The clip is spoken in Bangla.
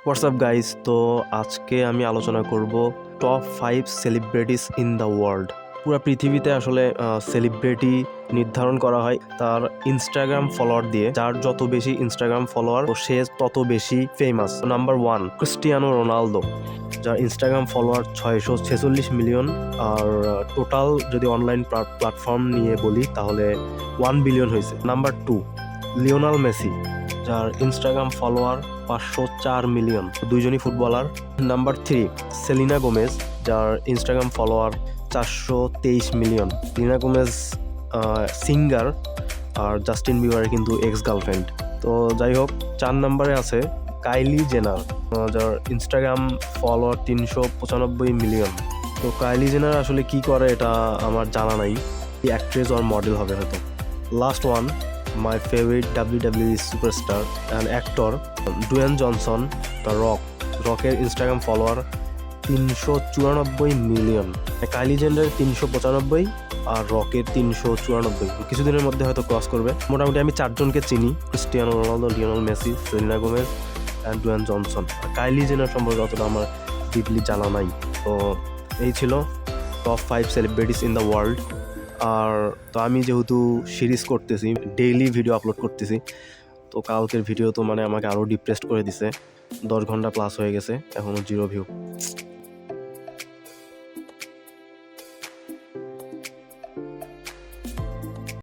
হোয়াটসঅ্যাপ গাইস, তো আজকে আমি আলোচনা করব top 5 celebrities in the world. পুরো পৃথিবীতে আসলে সেলিব্রিটি নির্ধারণ করা হয় তার ইনস্টাগ্রাম ফলোয়ার দিয়ে। যার যত বেশি ইনস্টাগ্রাম ফলোয়ার সে তত বেশি ফেমাস। নাম্বার 1 ক্রিস্টিয়ানো রোনালদো, যার ইনস্টাগ্রাম ফলোয়ার 646 মিলিয়ন। আর টোটাল যদি অনলাইন প্ল্যাটফর্ম নিয়ে বলি তাহলে 1 বিলিয়ন হয়েছে। নাম্বার 2 লিওনাল মেসি, যার ইনস্টাগ্রাম ফলোয়ার 504 মিলিয়ন, দুইজনই ফুটবলার। নাম্বার 3 সেলিনা গোমেজ, যার Instagram follower 423 million. Selena Gomez singer, আর জাস্টিন বিবারের কিন্তু এক্স গার্লফ্রেন্ড। তো যাই হোক, 4 নম্বরে আছে কাইলি জেনার, যার ইনস্টাগ্রাম ফলোয়ার 395 মিলিয়ন। তো কাইলি জেনার আসলে কি করে এটা আমার জানা নাই, অ্যাক্ট্রেস আর মডেল হবে হয়তো। Last one, my favourite WWE superstar and actor Dwayne Johnson, the রকের Instagram follower 394 million. Kylie Jenner 395 আর রকের 394। কিছুদিনের মধ্যে হয়তো ক্রস করবে। মোটামুটি আমি 4 জনকে চিনি: Cristiano Ronaldo, Lionel Messi, Selena Gomez and Dwayne Johnson. আর কাইলি জেনার সম্পর্কে অতটা আমার ডিপলি জানা নাই। তো এই ছিল top 5 celebrities in the world. আর তো আমি যেহেতু সিরিজ করতেছি, ডেইলি ভিডিও আপলোড করতেছি, তো কালকের ভিডিও তো মানে আমাকে আরও ডিপ্রেসড করে দিছে। 10 ঘন্টা প্লাস হয়ে গেছে, এখনও 0 ভিউ।